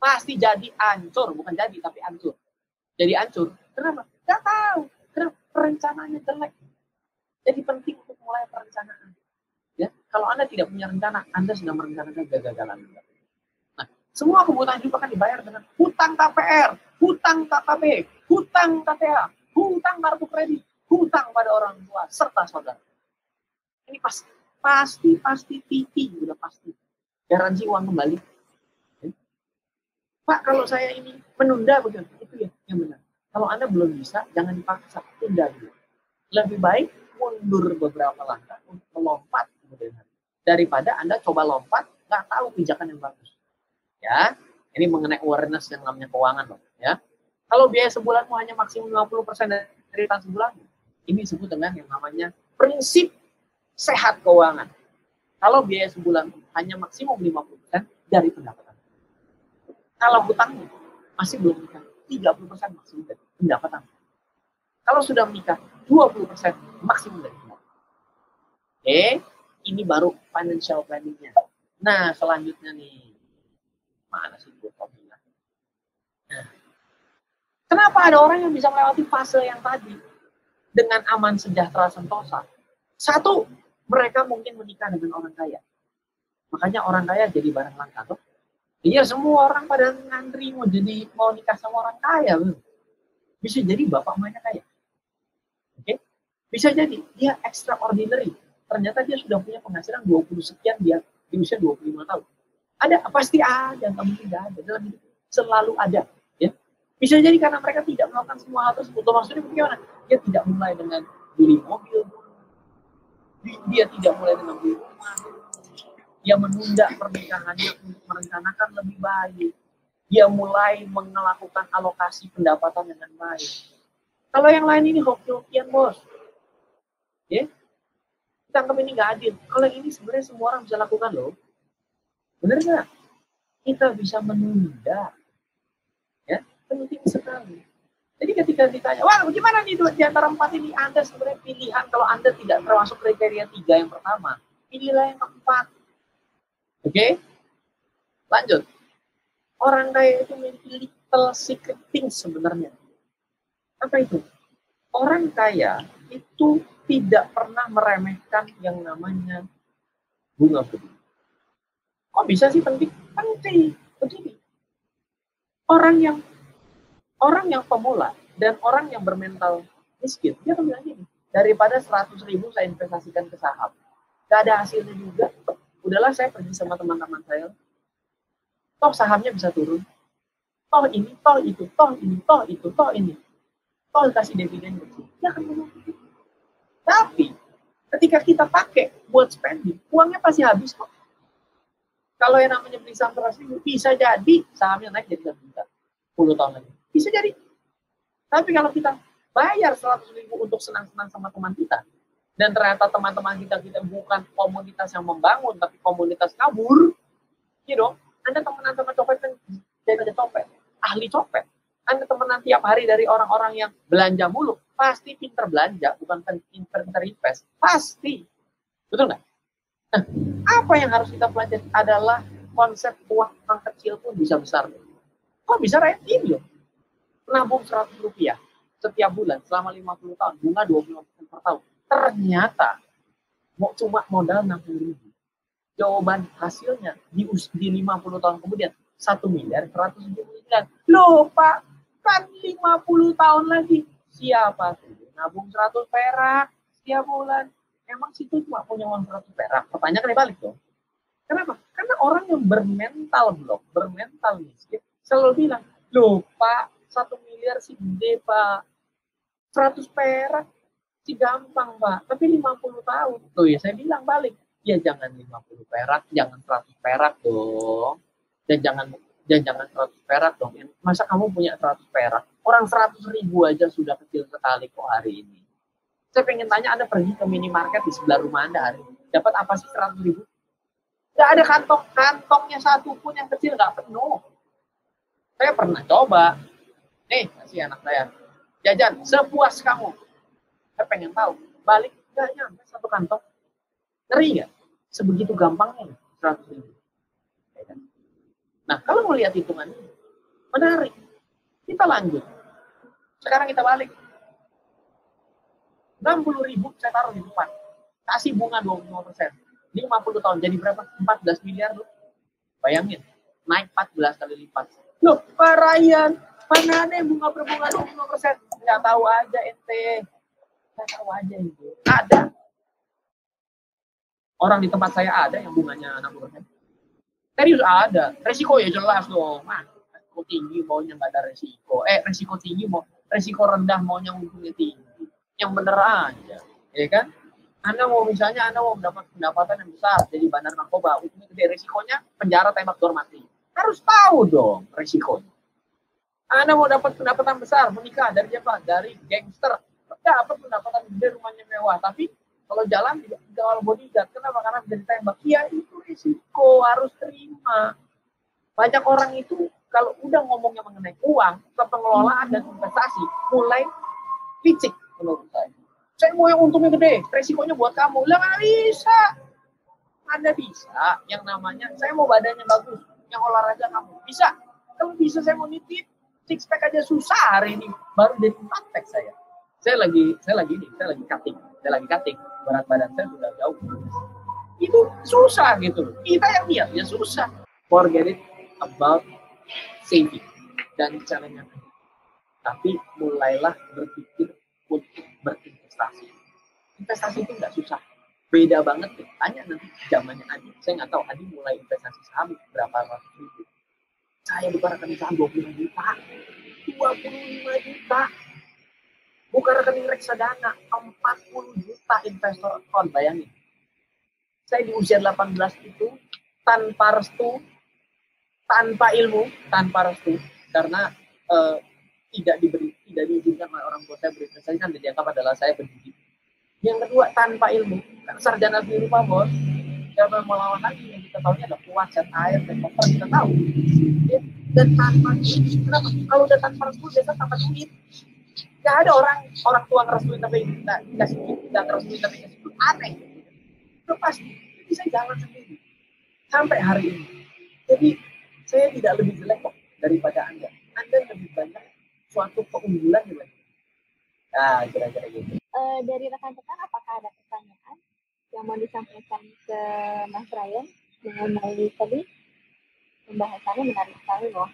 Pasti jadi hancur, bukan jadi, tapi hancur. Jadi hancur. Kenapa? Nggak tahu. Kenapa? Perencanaannya jelek. Jadi penting untuk mulai perencanaan. Ya, kalau Anda tidak punya rencana, Anda sedang merencanakan kegagalan. Nah, semua kebutuhan hidup akan dibayar dengan hutang KPR, hutang KKB, hutang KTA, hutang kartu kredit, hutang pada orang tua, serta saudara. Ini pasti titik, udah pasti. Garansi uang kembali. Pak, kalau saya ini menunda begitu, itu ya yang benar. Kalau Anda belum bisa, jangan dipaksa, tunda dulu. Lebih baik mundur beberapa langkah untuk melompat kemudian hari. Daripada Anda coba lompat, nggak tahu pijakan yang bagus. Ya, ini mengenai awareness yang namanya keuangan loh. Ya, kalau biaya sebulanmu hanya maksimum 50% dari tahun sebulan, ini disebut dengan yang namanya prinsip sehat keuangan. Kalau biaya sebulan hanya maksimum 50% dari pendapatan. Kalau hutangnya masih belum menikah, 30% maksimum dari pendapatan. Kalau sudah menikah, 20% maksimum dari pendapatan. Oke, ini baru financial planning-nya. Nah, selanjutnya nih, mana sih buat kopinya? Nah, kenapa ada orang yang bisa melewati fase yang tadi dengan aman, sejahtera, sentosa? Satu, mereka mungkin menikah dengan orang kaya. Makanya orang kaya jadi barang langka tuh. Iya, semua orang pada ngantri mau nikah sama orang kaya. Bisa jadi bapak emaknya kaya. Oke? Bisa jadi dia extraordinary. Ternyata dia sudah punya penghasilan 20 sekian dia di usia 25 tahun. Ada, pasti ada, nggak mungkin nggak ada. Dalam hidup selalu ada. Ya. Bisa jadi karena mereka tidak melakukan semua hal tersebut. Maksudnya bagaimana? Dia tidak mulai dengan beli mobil. Dia tidak mulai dengan beli rumah. Dia menunda pernikahannya untuk merencanakan lebih baik. Dia mulai melakukan alokasi pendapatan dengan baik. Kalau yang lain ini hoki-hokian, bos. Ya? Kita anggap ini nggak adil. Kalau ini sebenarnya semua orang bisa lakukan loh. Benar nggak? Kita bisa menunda. Ya, penting sekali. Jadi ketika ditanya, wah bagaimana nih di antara 4 ini Anda sebenarnya pilihan kalau Anda tidak termasuk kriteria 3 yang pertama. Pilihlah yang keempat. Oke, lanjut. Orang kaya itu memiliki little secret things sebenarnya. Apa itu? Orang kaya itu tidak pernah meremehkan yang namanya bunga putih. Kok bisa sih penting? Penting. Begini. Orang yang pemula dan orang yang bermental miskin, dia akan bilang gini, daripada 100.000 saya investasikan ke saham, gak ada hasilnya juga. Udahlah saya pergi sama teman-teman saya. Toh sahamnya bisa turun. Toh ini, toh itu, toh ini, toh itu, toh ini. Toh kasih dividen kecil. Ya kan begitu. Tapi ketika kita pakai buat spending, uangnya pasti habis kok. Kalau yang namanya beli saham 100.000, bisa jadi sahamnya naik jadi 1 juta 10 tahun lagi. Bisa jadi. Tapi kalau kita bayar 100.000 untuk senang-senang sama teman kita, dan ternyata teman-teman kita bukan komunitas yang membangun, tapi komunitas kabur, gitu dong. Anda temenan sama copet kan jadi copet, ahli copet. Anda temenan tiap hari dari orang-orang yang belanja mulu, pasti pinter belanja, bukan pinter invest. Pasti. Betul nggak? Nah, apa yang harus kita pelajari adalah konsep uang kecil pun bisa besar. Kok bisa rakyat ini loh? Nabung 100 rupiah setiap bulan selama 50 tahun, bunga 25% per tahun. Ternyata cuma modal 60.000. Jawaban hasilnya di 50 tahun kemudian 1.100.000.000. Loh Pak, kan 50 tahun lagi. Siapa tuh? Nabung 100 perak. tiap bulan. Emang situ cuma punya uang 100 perak? Pertanyaannya balik dong. Kenapa? Karena orang yang bermental blok, bermental miskin, selalu bilang, loh Pak, 1 miliar sih gede Pak. 100 perak sih gampang Pak, tapi 50 tahun. Tuh ya saya bilang balik, ya jangan 50 perak, jangan 100 perak dong. Dan jangan 100 perak dong. Masa kamu punya 100 perak? Orang 100.000 aja sudah kecil sekali kok hari ini. Saya pengen tanya, Anda pergi ke minimarket di sebelah rumah Anda hari ini, dapat apa sih 100.000? Nggak ada kantongnya satu pun yang kecil, nggak penuh. Saya pernah coba, nih kasih anak saya, jajan sepuas kamu. Saya pengen tahu, balik nggak nyampe 1 kantong. Ngeri nggak? Sebegitu gampangnya 100.000. Nah, kalau mau lihat hitungan ini, menarik. Kita lanjut. Sekarang kita balik. 60.000 saya taruh di depan. Kasih bunga 25%. 50 tahun jadi berapa? 14 miliar loh. Bayangin, naik 14 kali lipat. Loh, Pak Ryan, mana ada yang bunga berbunga 25%? Nggak tahu aja ente. Nggak tahu aja itu. Ada. Orang di tempat saya ada yang bunganya 60%. Serius ada. Resiko ya jelas dong. Resiko tinggi maunya nggak ada resiko. Resiko tinggi mau, resiko rendah maunya untungnya tinggi. Yang bener aja, ya kan? Anda mau mendapat pendapatan yang besar, jadi bandar narkoba, untungnya gede, resikonya penjara tembak dor mati. Harus tahu dong resikonya. Anda mau dapat pendapatan besar, menikah dari siapa? Dari gangster. Dapat pendapatan gede, rumahnya mewah, tapi kalau jalan tidak jual bodyguard. Kenapa? Karena bisa ditembak. Ya itu risiko, harus terima. Banyak orang itu kalau udah ngomongnya mengenai uang, pengelolaan dan investasi, mulai licik menurut saya. Saya mau yang untungnya gede, resikonya buat kamu. Lah nggak bisa. Anda bisa. Yang namanya, saya mau badannya bagus, yang olahraga kamu. Bisa. Kalau bisa saya mau nitip, six pack aja susah hari ini. Baru jadi 4 pack saya. Saya lagi cutting. Berat badan saya sudah jauh. Itu susah gitu. Kita yang lihat ya susah. Forget it about saving dan caranya. Tapi mulailah berpikir untuk berinvestasi. Investasi itu nggak susah. Beda banget deh. Tanya nanti zamannya Adi. Saya nggak tahu Adi mulai investasi saham berapa ratus ribu. Saya buka rekening saham 25 juta. 25 juta. Buka rekening reksadana 40 juta investor account. Bayangin. Saya di usia 18 itu tanpa restu, tanpa ilmu, tanpa restu. Karena tidak diizinkan oleh orang tua saya berinvestasi, kan dianggap adalah saya pendidik. Yang kedua, tanpa ilmu. Kan sarjana sendiri Pak Bos, siapa yang melawan lagi yang kita tahunya ada kuat, cat air, dan koper kita tahu. Ya, dan tanpa kenapa? Kalau udah tanpa restu, biasa tanpa duit. Gak ada orang tua ngerestuin tapi nggak dikasih duit, nggak ngerestuin tapi ngasih duit, aneh. Itu pasti bisa jalan sendiri sampai hari ini. Jadi saya tidak lebih jelek kok daripada Anda. Anda lebih banyak suatu keunggulan di lagi. Nah, kira-kira gitu. Dari rekan-rekan, apakah ada pertanyaan yang mau disampaikan ke Mas Ryan mengenai tadi? Pembahasannya menarik sekali loh.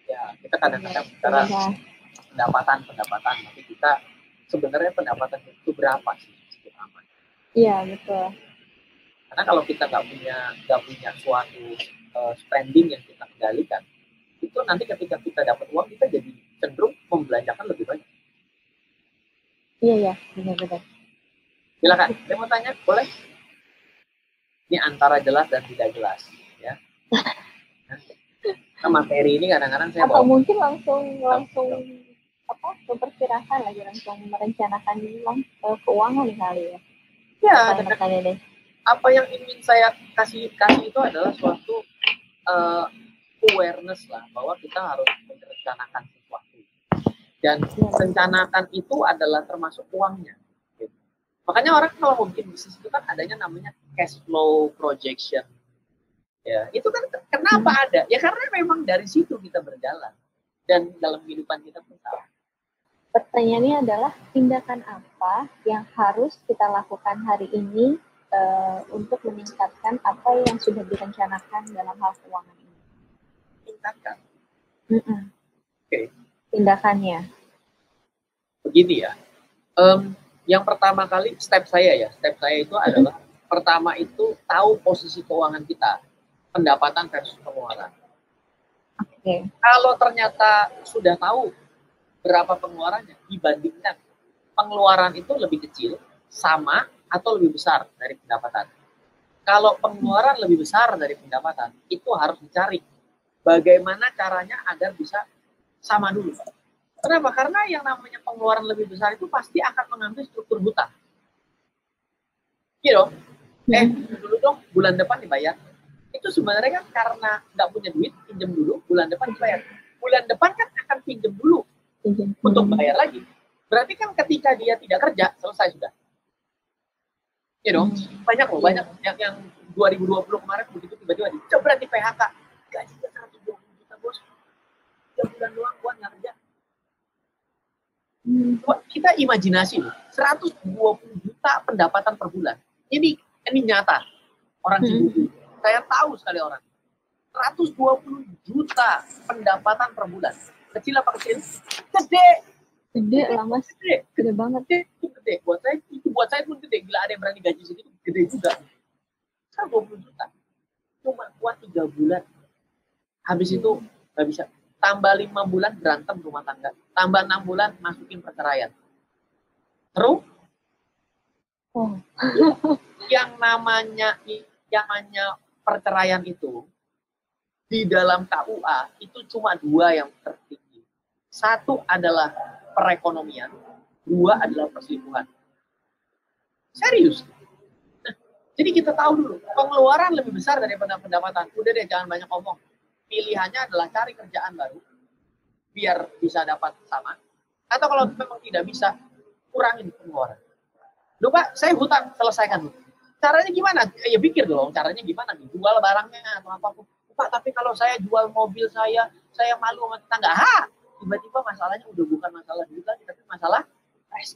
Ya, kita kadang-kadang bicara pendapatan, tapi kita sebenarnya pendapatan itu berapa sih? Iya, betul. Karena kalau kita nggak punya suatu spending yang kita kendalikan, itu nanti ketika kita dapat uang, kita jadi cenderung membelanjakan lebih banyak. Iya, benar-benar. Silakan, saya mau tanya, boleh? Ini antara jelas dan tidak jelas, ya. Nah, materi ini kadang-kadang saya atau mungkin langsung memperkirakan lagi, langsung merencanakan keuangan kali ya. Ya, apa yang ingin saya kasih itu adalah suatu awareness lah, bahwa kita harus merencanakan sesuatu. Dan rencanakan itu adalah termasuk uangnya. Gitu. Makanya orang kalau mungkin bisnis itu kan adanya namanya cash flow projection. Ya, itu kan kenapa ada? Ya karena memang dari situ kita berjalan. Dan dalam kehidupan kita pun sama. Pertanyaannya adalah, tindakan apa yang harus kita lakukan hari ini untuk meningkatkan apa yang sudah direncanakan dalam hal keuangan ini? Tingkatkan. Oke. Tindakannya. Begini ya. Yang pertama kali step saya itu adalah pertama itu tahu posisi keuangan kita, pendapatan versus pengeluaran. Oke. Kalau ternyata sudah tahu berapa pengeluarannya, dibandingkan pengeluaran itu lebih kecil, sama, atau lebih besar dari pendapatan. Kalau pengeluaran lebih besar dari pendapatan, itu harus dicari bagaimana caranya agar bisa sama dulu. Kenapa? Karena yang namanya pengeluaran lebih besar itu pasti akan mengambil struktur hutang. Gitu. Dulu dong, bulan depan dibayar. Itu sebenarnya kan karena nggak punya duit, pinjam dulu, bulan depan dibayar. Bulan depan kan akan pinjam dulu untuk bayar lagi. Berarti kan ketika dia tidak kerja, selesai sudah. Banyak loh, banyak yang 2020 kemarin begitu tiba-tiba dicoba di PHK. Gajinya 120 juta, bos. 3 bulan doang buat nggak kerja. Kita imajinasi loh, 120 juta pendapatan per bulan. Ini nyata. Orang Cibubur. Saya tahu sekali orang. 120 juta pendapatan per bulan. Kecil apa kecil? Gede. Gede lah mas. Gede banget. Gede. Buat saya pun gede. Gila, ada yang berani gaji segitu, gede juga. 120 juta. Cuma kuat 3 bulan. Habis itu nggak bisa. Tambah 5 bulan berantem rumah tangga. Tambah 6 bulan masukin perceraian. Terus? Yang namanya perceraian itu di dalam KUA itu cuma 2 yang tertinggi. 1 adalah perekonomian, 2 adalah perselingkuhan. Serius. Nah, jadi kita tahu dulu, pengeluaran lebih besar daripada pendapatan. Udah deh, jangan banyak ngomong. Pilihannya adalah cari kerjaan baru, biar bisa dapat sama. Atau kalau memang tidak bisa, kurangin pengeluaran. Loh Pak, saya hutang, selesaikan. Caranya gimana? Ya pikir dong, caranya gimana? Jual barangnya atau apapun. Pak, tapi kalau saya jual mobil saya malu sama tetangga. Tiba-tiba masalahnya udah bukan masalah duit lagi, tapi masalah stres.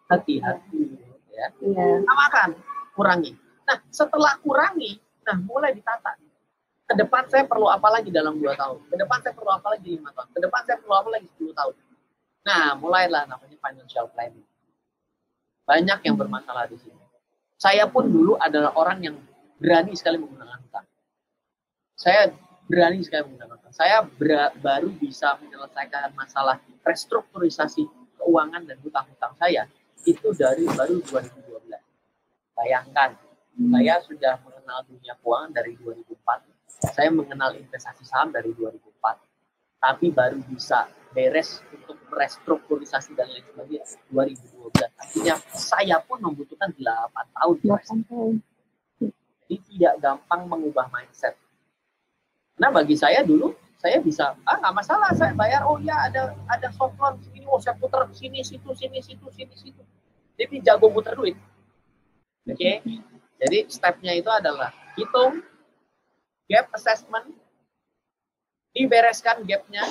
Hati-hati. Ya. Samakan, kurangi. Nah, setelah kurangi, mulai ditata. Ke depan saya perlu apa lagi dalam 2 tahun? Ke depan saya perlu apa lagi 5 tahun? Ke depan saya perlu apa lagi 10 tahun? Nah, mulailah namanya financial planning. Banyak yang bermasalah di sini. Saya pun dulu adalah orang yang berani sekali menggunakan hutang. Saya berani sekali menggunakan hutang. Saya baru bisa menyelesaikan masalah restrukturisasi keuangan dan hutang-hutang saya itu dari baru 2012. Bayangkan, saya sudah mengenal dunia keuangan dari 2004. Saya mengenal investasi saham dari 2004. Tapi baru bisa beres untuk restrukturisasi dan lain sebagainya 2012. Artinya saya pun membutuhkan 8 tahun. Jadi tidak gampang mengubah mindset. Nah bagi saya dulu, saya bisa, nggak masalah, saya bayar, ada soft loan sini, saya putar sini situ. Jadi jago putar duit. Oke. Jadi stepnya itu adalah hitung gap assessment, dibereskan gapnya,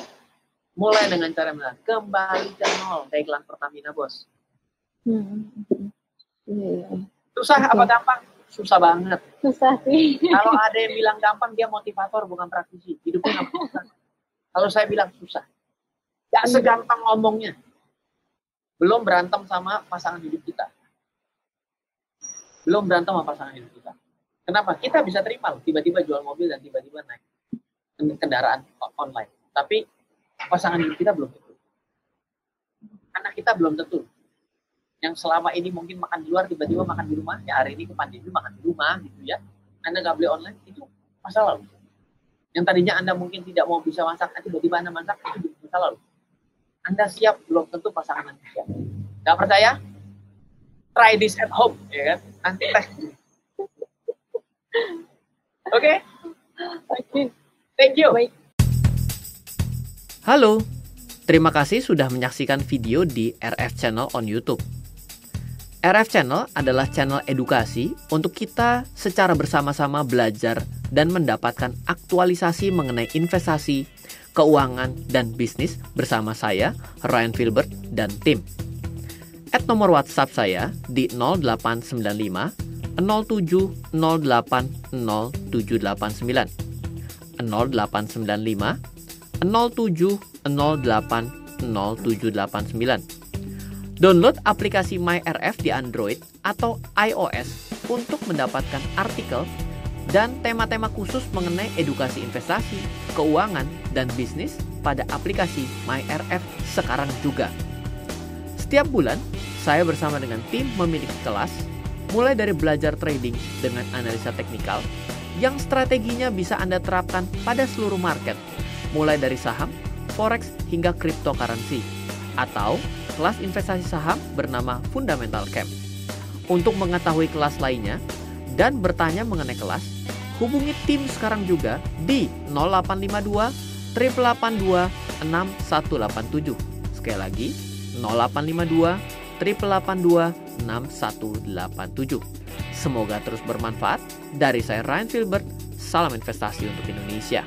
mulai dengan cara kembali ke nol, kayak iklan Pertamina bos. Susah apa gampang? Susah banget. Susah sih. Kalau ada yang bilang gampang, dia motivator bukan praktisi. Hidupnya nggak susah. Kalau saya bilang susah, nggak segampang ngomongnya. Belum berantem sama pasangan hidup kita. Kenapa? Kita bisa terima loh, tiba-tiba jual mobil dan tiba-tiba naik kendaraan online. Tapi pasangan hidup kita belum tentu. Anak kita belum tentu. Yang selama ini mungkin makan di luar, tiba-tiba makan di rumah. Ya hari ini ke pandemi makan di rumah gitu ya. Anda nggak beli online, itu masalah loh. Yang tadinya Anda mungkin tidak mau bisa masak, tiba-tiba Anda masak, itu masalah loh. Anda siap, belum tentu pasangan Anda siap. Nggak percaya? Try this at home, ya kan? Nanti tes. Oke? Thank you. Halo, terima kasih sudah menyaksikan video di RF Channel on YouTube. RF Channel adalah channel edukasi untuk kita secara bersama-sama belajar dan mendapatkan aktualisasi mengenai investasi, keuangan, dan bisnis bersama saya, Ryan Filbert, dan tim. Add nomor WhatsApp saya di 0895 07 08 0789 0895 07 08 0789. Download aplikasi MyRF di Android atau iOS untuk mendapatkan artikel dan tema-tema khusus mengenai edukasi investasi, keuangan, dan bisnis pada aplikasi MyRF sekarang juga. Setiap bulan, saya bersama dengan tim memiliki kelas, mulai dari belajar trading dengan analisa teknikal, yang strateginya bisa Anda terapkan pada seluruh market, mulai dari saham, forex, hingga cryptocurrency, atau kelas investasi saham bernama Fundamental Camp. Untuk mengetahui kelas lainnya dan bertanya mengenai kelas, hubungi tim sekarang juga di 0852 882 6187. Sekali lagi, 0852 882 6187. Semoga terus bermanfaat. Dari saya Ryan Filbert, salam investasi untuk Indonesia.